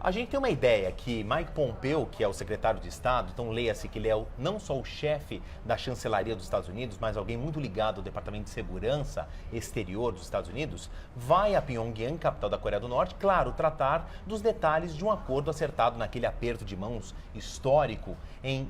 A gente tem uma ideia que Mike Pompeo, que é o secretário de Estado, então leia-se que ele é não só o chefe da chancelaria dos Estados Unidos, mas alguém muito ligado ao Departamento de Segurança Exterior dos Estados Unidos, vai a Pyongyang, capital da Coreia do Norte, claro, tratar dos detalhes de um acordo acertado naquele aperto de mãos histórico em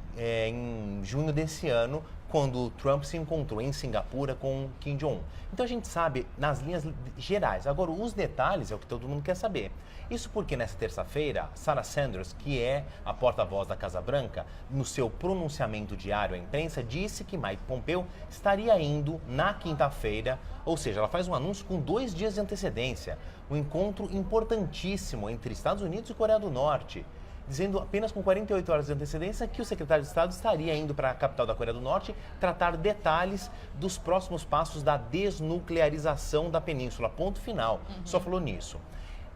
junho desse ano, quando Trump se encontrou em Singapura com Kim Jong-un. Então a gente sabe nas linhas gerais. Agora, os detalhes é o que todo mundo quer saber. Isso porque nessa terça-feira, Sarah Sanders, que é a porta-voz da Casa Branca, no seu pronunciamento diário à imprensa, disse que Mike Pompeo estaria indo na quinta-feira, ou seja, ela faz um anúncio com 2 dias de antecedência, um encontro importantíssimo entre Estados Unidos e Coreia do Norte, dizendo apenas com 48 horas de antecedência que o secretário de Estado estaria indo para a capital da Coreia do Norte tratar detalhes dos próximos passos da desnuclearização da península. Ponto final. Só falou nisso.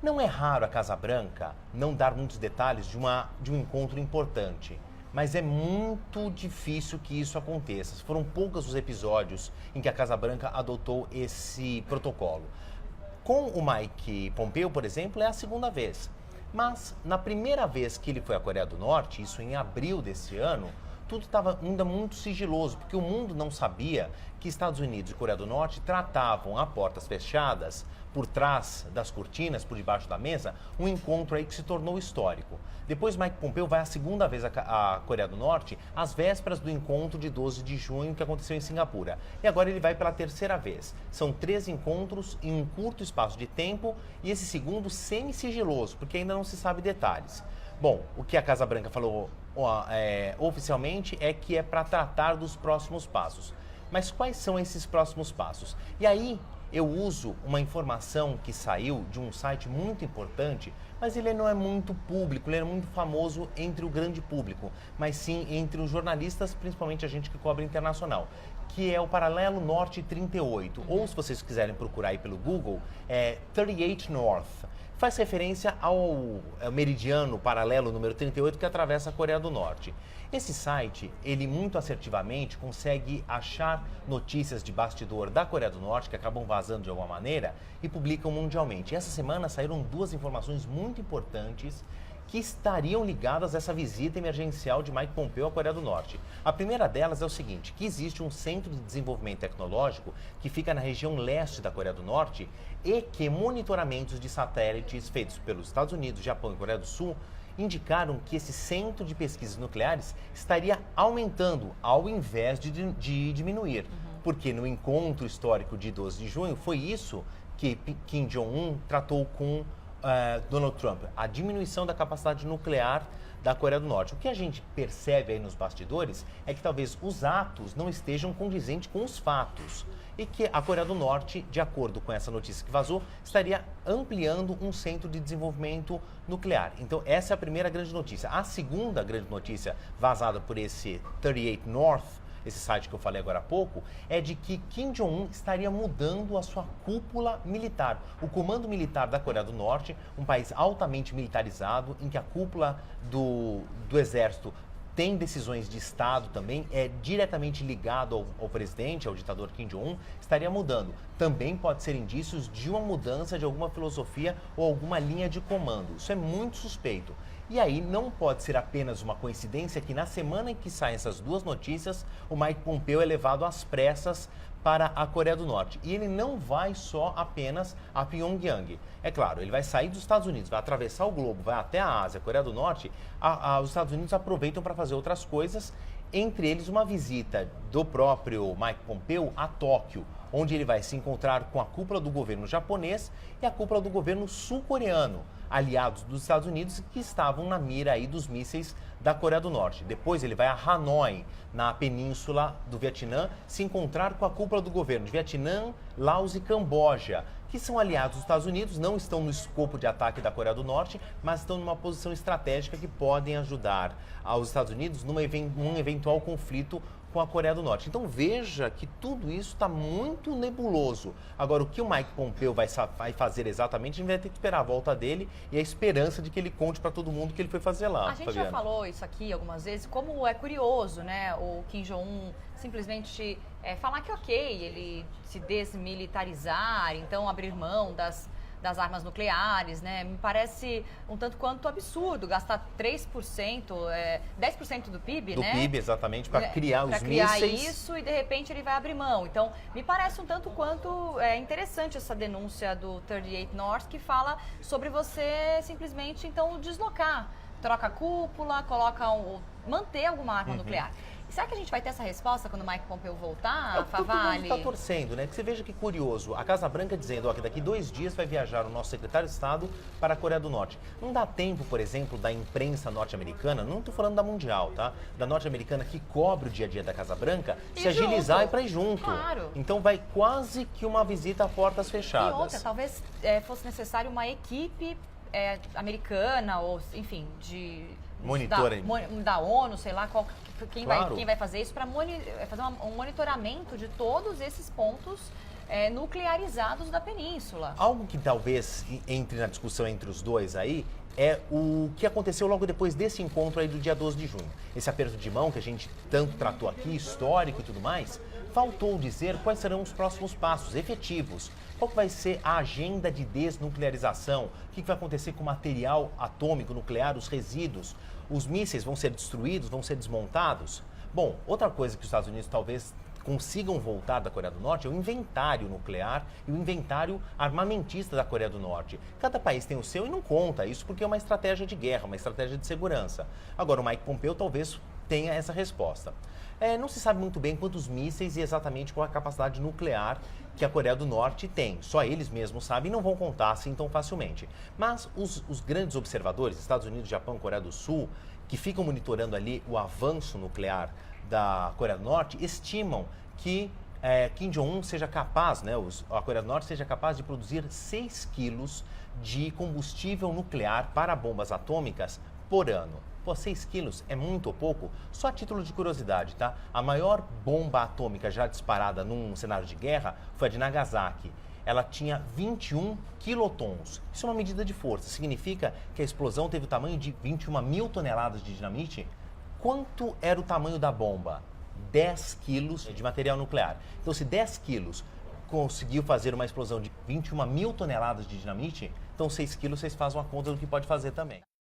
Não é raro a Casa Branca não dar muitos detalhes de um encontro importante, mas é muito difícil que isso aconteça. Foram poucos os episódios em que a Casa Branca adotou esse protocolo. Com o Mike Pompeo, por exemplo, é a segunda vez. Mas, na primeira vez que ele foi à Coreia do Norte, isso em abril desse ano, tudo estava ainda muito sigiloso, porque o mundo não sabia que Estados Unidos e Coreia do Norte tratavam a portas fechadas, por trás das cortinas, por debaixo da mesa, um encontro aí que se tornou histórico. Depois, Mike Pompeo vai a segunda vez à Coreia do Norte, às vésperas do encontro de 12 de junho que aconteceu em Singapura. E agora ele vai pela terceira vez. São 3 encontros em um curto espaço de tempo e esse segundo semi-sigiloso, porque ainda não se sabe detalhes. Bom, o que a Casa Branca falou oficialmente é que é para tratar dos próximos passos. Mas quais são esses próximos passos? E aí eu uso uma informação que saiu de um site muito importante, mas ele não é muito público, ele é muito famoso entre o grande público, mas sim entre os jornalistas, principalmente a gente que cobre internacional, que é o Paralelo Norte 38, ou se vocês quiserem procurar aí pelo Google, é 38 North. Faz referência ao meridiano paralelo número 38 que atravessa a Coreia do Norte. Esse site, ele muito assertivamente consegue achar notícias de bastidor da Coreia do Norte que acabam vazando de alguma maneira e publicam mundialmente. Essa semana saíram 2 informações muito importantes que estariam ligadas a essa visita emergencial de Mike Pompeo à Coreia do Norte. A primeira delas é o seguinte, que existe um centro de desenvolvimento tecnológico que fica na região leste da Coreia do Norte e que monitoramentos de satélites feitos pelos Estados Unidos, Japão e Coreia do Sul indicaram que esse centro de pesquisas nucleares estaria aumentando ao invés de diminuir. Porque no encontro histórico de 12 de junho foi isso que Kim Jong-un tratou com Donald Trump, a diminuição da capacidade nuclear da Coreia do Norte. O que a gente percebe aí nos bastidores é que talvez os atos não estejam condizentes com os fatos e que a Coreia do Norte, de acordo com essa notícia que vazou, estaria ampliando um centro de desenvolvimento nuclear. Então essa é a primeira grande notícia. A segunda grande notícia vazada por esse 38 North, esse site que eu falei agora há pouco, é de que Kim Jong-un estaria mudando a sua cúpula militar. O comando militar da Coreia do Norte, um país altamente militarizado, em que a cúpula do exército tem decisões de Estado também, é diretamente ligado ao presidente, ao ditador Kim Jong-un, estaria mudando. Também pode ser indícios de uma mudança de alguma filosofia ou alguma linha de comando. Isso é muito suspeito. E aí não pode ser apenas uma coincidência que na semana em que saem essas 2 notícias, o Mike Pompeo é levado às pressas para a Coreia do Norte. E ele não vai só apenas a Pyongyang. É claro, ele vai sair dos Estados Unidos, vai atravessar o globo, vai até a Ásia, a Coreia do Norte. Os Estados Unidos aproveitam para fazer outras coisas, entre eles uma visita do próprio Mike Pompeo a Tóquio, onde ele vai se encontrar com a cúpula do governo japonês e a cúpula do governo sul-coreano, aliados dos Estados Unidos que estavam na mira aí dos mísseis da Coreia do Norte. Depois ele vai a Hanoi, na península do Vietnã, se encontrar com a cúpula do governo de Vietnã, Laos e Camboja, que são aliados dos Estados Unidos, não estão no escopo de ataque da Coreia do Norte, mas estão numa posição estratégica que podem ajudar aos Estados Unidos num eventual conflito com a Coreia do Norte. Então veja que tudo isso está muito nebuloso. Agora, o que o Mike Pompeo vai fazer exatamente, a gente vai ter que esperar a volta dele e a esperança de que ele conte para todo mundo o que ele foi fazer lá. A gente já falou isso aqui algumas vezes, como é curioso, né, o Kim Jong-un simplesmente falar que ok, ele se desmilitarizar, então abrir mão das das armas nucleares, né? Me parece um tanto quanto absurdo gastar 3%, 10% do PIB, do né? PIB, exatamente, para criar os criar mísseis. isso e de repente ele vai abrir mão. Então, me parece um tanto quanto interessante essa denúncia do 38 North que fala sobre você simplesmente então deslocar, troca a cúpula, manter alguma arma nuclear. Será que a gente vai ter essa resposta quando o Mike Pompeo voltar, Favale? Todo mundo está torcendo, né? Que você veja que curioso. A Casa Branca dizendo que daqui 2 dias vai viajar o nosso secretário de Estado para a Coreia do Norte. Não dá tempo, por exemplo, da imprensa norte-americana, não estou falando da mundial, tá? Da norte-americana que cobre o dia a dia da Casa Branca, se agilizar e para ir junto. Claro. Então vai quase que uma visita a portas fechadas. E outra, talvez fosse necessário uma equipe americana ou, enfim, da ONU, sei lá, quem vai fazer isso para fazer um monitoramento de todos esses pontos nuclearizados da península. Algo que talvez entre na discussão entre os dois aí é o que aconteceu logo depois desse encontro aí do dia 12 de junho. Esse aperto de mão que a gente tanto tratou aqui, histórico e tudo mais, faltou dizer quais serão os próximos passos efetivos. Qual que vai ser a agenda de desnuclearização? O que vai acontecer com o material atômico, nuclear, os resíduos? Os mísseis vão ser destruídos, vão ser desmontados? Bom, outra coisa que os Estados Unidos talvez consigam voltar da Coreia do Norte é o inventário nuclear e o inventário armamentista da Coreia do Norte. Cada país tem o seu e não conta isso porque é uma estratégia de guerra, uma estratégia de segurança. Agora, o Mike Pompeo talvez tenha essa resposta. Não se sabe muito bem quantos mísseis e exatamente qual a capacidade nuclear que a Coreia do Norte tem. Só eles mesmos sabem e não vão contar assim tão facilmente. Mas os grandes observadores, Estados Unidos, Japão, Coreia do Sul, que ficam monitorando ali o avanço nuclear da Coreia do Norte, estimam que Kim Jong-un seja capaz, a Coreia do Norte seja capaz de produzir 6 quilos de combustível nuclear para bombas atômicas por ano. Pô, 6 quilos é muito ou pouco? Só a título de curiosidade, tá? A maior bomba atômica já disparada num cenário de guerra foi a de Nagasaki. Ela tinha 21 quilotons. Isso é uma medida de força. Significa que a explosão teve o tamanho de 21 mil toneladas de dinamite. Quanto era o tamanho da bomba? 10 quilos de material nuclear. Então, se 10 quilos conseguiu fazer uma explosão de 21 mil toneladas de dinamite, então 6 quilos vocês fazem uma conta do que pode fazer também.